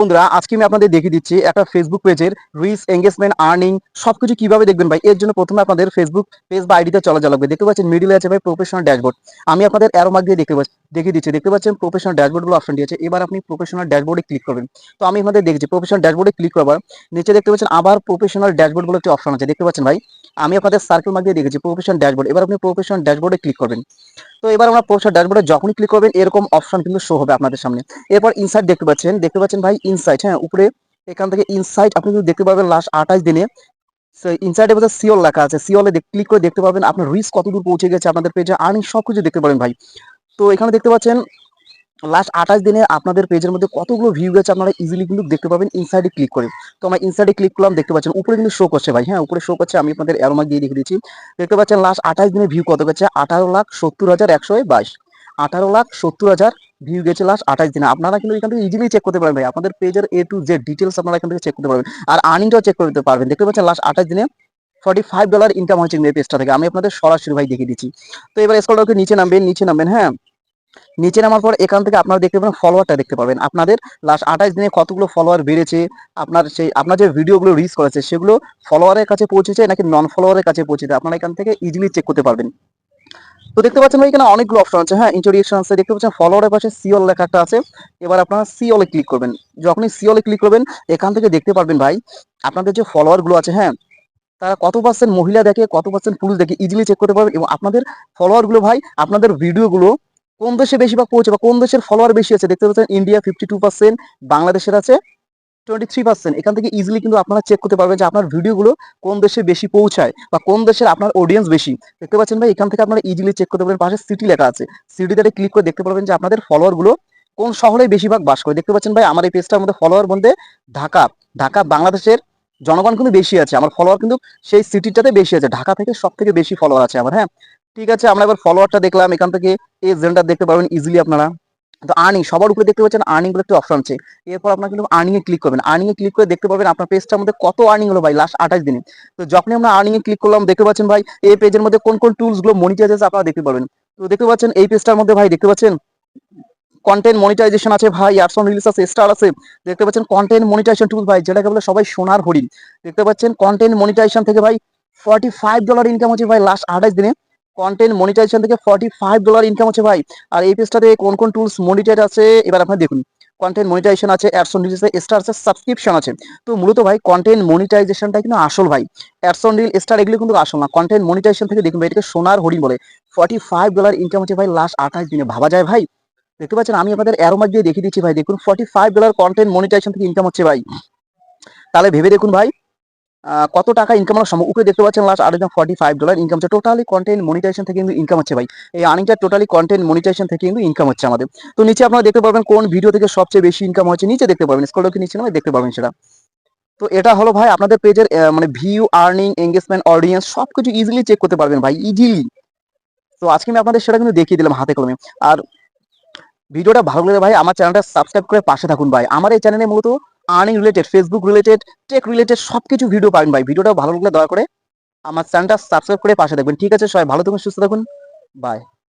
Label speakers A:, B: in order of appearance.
A: বন্ধুরা আজকে আমি আপনাদের দেখিয়ে দিচ্ছি একটা ফেসবুক পেজের রিচ এঙ্গেজমেন্ট আর্নিং সবকিছু কিভাবে দেখবেন ভাই। এর জন্য প্রথমে আপনাদের ফেসবুক পেজ বা আইডিতে চলা লাগবে। দেখতে পাচ্ছেন মিডিলে আছে ভাই প্রফেশনাল ড্যাশবোর্ড। আমি আপনাদের অ্যারো মার্ক দিয়ে দেখিয়ে দিচ্ছি। দেখতে পাচ্ছেন প্রফেশনাল ড্যাশবোর্ড বলে অপশনটি আছে। এবার আপনি প্রফেশনাল ড্যাশবোর্ডে ক্লিক করবেন। তো আমি আপনাদের দেখছি প্রফেশনাল ড্যাশবোর্ডে ক্লিক করবার নিচে দেখতে পাচ্ছেন আবার প্রফেশনাল ড্যাশবোর্ড বলে একটি অপশন আছে। দেখতে পাচ্ছেন ভাই, আমি আপনাদের সার্কেল মার্ক দিয়ে দেখেছি প্রফেশনাল ড্যাশবোর্ড। এবার আপনি প্রফেশনাল ড্যাশবোর্ডে ক্লিক করবেন। তো এবার আমরা প্রফেশনাল ড্যাশবোর্ডে যখনই ক্লিক করবেন এরকম অপশন কিন্তু শো হবে আপনাদের সামনে। এরপর ইনসাইট দেখতে পাচ্ছেন ভাই ইনসাইট, হ্যাঁ উপরে এখান থেকে ইনসাইট আপনি কিন্তু দেখতে পাবেন লাস্ট 28 দিনে ইনসাইটের মধ্যে সিওল লেখা আছে। সিওলে ক্লিক করে দেখতে পাবেন আপনার রিচ কতদূর পৌঁছে গেছে, আপনাদের পেজে আর্নিং সবকিছু দেখতে পারেন ভাই। তো এখানে দেখতে পাচ্ছেন লাস্ট 28 দিনে আপনাদের পেজের মধ্যে কতগুলো ভিউ গেছে আপনারা ইজিলি কিন্তু দেখতে পাবেন ইনসাইডে ক্লিক করে। তো আমরা ইনসাইডে ক্লিক করলাম, দেখতে পাচ্ছেন উপরে কিন্তু শো করছে ভাই, হ্যাঁ উপরে শো করছে। আমি আপনাদের অ্যারো মার্ক দিয়ে দেখিয়ে দিচ্ছি। দেখতে পাচ্ছেন লাস্ট 28 দিনে ভিউ কত গেছে, 18,70,122, 18,70,000 ভিউ গেছে লাস্ট 28 দিনে। আপনারা কিন্তু এখান থেকে ইজিলি চেক করতে পারবেন ভাই, আপনাদের পেজের এ টু জেড ডিটেলস আপনারা এখান থেকে চেক করতে পারবেন। আর আর্নিংটাও চেক করতে পারবেন। দেখতে পাচ্ছেন লাস্ট 28 দিনে $45 ইনকাম হয়েছে এই পেজটা থেকে। আমি আপনাদের সরাসরি ভাই দেখিয়ে দিচ্ছি। তো এবার স্ক্রল করে নিচে নামবেন, হ্যাঁ নিচে নামার পর এখান থেকে আপনারা দেখতে পাবেন ফলোয়ারটা দেখতে পাবেন। আপনাদের লাস্ট 28 দিনে কতগুলো ফলোয়ার বেড়েছে, আপনার যে ভিডিওগুলো রিচ করেছে সেগুলো ফলোয়ারের কাছে পৌঁছেছে নাকি নন ফলোয়ারের কাছে পৌঁছেছে, আপনারা এখান থেকে ইজিলি চেক করতে পারবেন। তো দেখতে পাচ্ছেন ভাই এখানে অনেকগুলো অপশন আছে, হ্যাঁ ইন্ট্রোডিউকশন আছে, দেখতে পাচ্ছেন ফলোয়ারের পাশে সিওল লেখা একটা আছে। এবার আপনারা সিওলে ক্লিক করবেন। যখনই সিওলে ক্লিক করবেন এখান থেকে দেখতে পারবেন ভাই আপনাদের যে ফলোয়ার গুলো আছে, হ্যাঁ তারা কত পার্সেন্ট মহিলা দেখে কত পার্সেন্ট পুরুষ দেখে ইজিলি চেক করতে পারবেন। এবং আপনাদের ফলোয়ার গুলো ভাই আপনাদের ভিডিওগুলো কোন দেশে বেশিরভাগ পৌঁছে বা কোন দেশের ফলোয়ার বেশি আছে, দেখতে পাচ্ছেন ইন্ডিয়া 52%, বাংলাদেশের আছে 23%। এখান থেকে ইজিলি কিন্তু আপনারা চেক করতে পারবেন যে আপনার ভিডিওগুলো কোন দেশে বেশি পৌঁছায় বা কোন দেশের আপনার অডিয়েন্স বেশি। দেখতে পাচ্ছেন ভাই এখান থেকে আপনারা ইজিলি চেক করতে পারবেন। পাশে সিটি লেখা আছে, সিটিতে ক্লিক করে দেখতে পারবেন যে আপনাদের ফলোয়ার গুলো কোন শহরে বেশিরভাগ বাস করে। দেখতে পাচ্ছেন ভাই আমার এই পেজটার মধ্যে ফলোয়ার মধ্যে ঢাকা ঢাকা বাংলাদেশের জনগণ কিন্তু বেশি আছে, আমার ফলোয়ার কিন্তু সেই সিটিটাতে বেশি আছে, ঢাকা থেকে সব থেকে বেশি ফলোয়ার আছে আমার, হ্যাঁ ঠিক আছে। আমরা এবার ফলোয়ারটা দেখলাম, এখান থেকে এই জেন্ডার দেখতে পারবেন ইজিলি আপনারা। তো আর্নিং সবার উপরে দেখতে পাচ্ছেন আর্নিং বলে একটা অপশন আছে। এরপর আপনার কিন্তু আর্নিং এ ক্লিক করবেন। আর্নিং এ ক্লিক করে দেখতে পাবেন আপনার পেজটার মধ্যে কত আর্নিং হলো ভাই লাস্ট 28 দিনে। তো যখনই আমরা আর্নিং এ ক্লিক করলাম দেখতে পাচ্ছেন ভাই এই পেজের মধ্যে কোন কোন টুলস গুলো মনিটাইজ আছে আপনারা দেখতে পারবেন। তো দেখতে পাচ্ছেন এই পেজটার মধ্যে ভাই দেখতে পাচ্ছেন কন্টেন্ট মনিটাইজেশন আছে ভাই, অ্যাডস অন রিলিজ আছে, স্টার আছে। দেখতে পাচ্ছেন কন্টেন্ট মনিটাইজেশন টুল ভাই, যেটাকে বলে সবাই সোনার হরিণ। দেখতে পাচ্ছেন কন্টেন্ট মনিটাইজেশন থেকে ভাই $45 ইনকাম হচ্ছে ভাই লাস্ট 28 দিনে। কন্টেন্ট মনিটাইজেশন থেকে $45 ইনকাম হচ্ছে ভাই। আর এই পেজটাতে কোন কোন টুলস মনিটাইজ আছে এবার আপনারা দেখুন। কন্টেন্ট মনিটাইজেশন আছে, অ্যাডস অন রিলিজ আছে, স্টার আছে, সাবস্ক্রিপশন আছে। তো মূলত ভাই কন্টেন্ট মনিটাইজেশনটা কিন্তু আসল ভাই, অ্যাডস অন রিল স্টার এগুলো কিন্তু আসল না। কন্টেন্ট মনিটাইজেশন থেকে দেখুন ভাই এটাকে সোনার হরিণ বলে। $45 ইনকাম হচ্ছে ভাই লাস্ট 28 দিনে, ভাবা যায় ভাই। দেখতে পাচ্ছেন আমি আপনাদের অ্যারো মার্ক দিয়ে দেখিয়ে দিচ্ছি ভাই, দেখুন $45 কন্টেন্ট মনিটাইজেশন থেকে ইনকাম হচ্ছে ভাই। তাহলে ভেবে দেখুন ভাই কত টাকা ইনকাম হওয়ার সম্ভব। উপরে দেখতে পাচ্ছেন লাস্ট আরেকজন $45 ইনকাম হচ্ছে, টোটালি কন্টেন্ট মনিটাইজেশন থেকে কিন্তু ইনকাম হচ্ছে ভাই। এই আর্নিংটা টোটালি কন্টেন্ট মনিটাইজেশন থেকে কিন্তু ইনকাম হচ্ছে আমাদের। তো নিচে আপনারা দেখতে পারবেন কোন ভিডিও থেকে সবচেয়ে বেশি ইনকাম হচ্ছে, নিচে দেখতে পারবেন, স্ক্রল করে নিচে নামে দেখতে পারবেন সেটা। তো এটা হলো ভাই আপনাদের পেজের মানে ভিউ, আর্নিং, এঙ্গেজমেন্ট, অডিয়েন্স সবকিছু ইজিলি চেক করতে পারবেন ভাই, ইজিলি। তো আজকে আমি আপনাদের সেটা কিন্তু দেখিয়ে দিলাম হাতে কলমে। আর ভিডিওটা ভালো লাগলে ভাই আমার চ্যানেলটা সাবস্ক্রাইব করে পাশে থাকুন ভাই। আমার এই চ্যানেলে মূলত earning related, Facebook related, tech related সবকিছু ভিডিও পাবেন ভাই। ভিডিওটা ভালো লাগলে দয়া করে আমার চ্যানেলটা সাবস্ক্রাইব করে পাশে থাকবেন। ঠিক আছে সবাই ভালো থাকুন, সুস্থ থাকুন, বাই।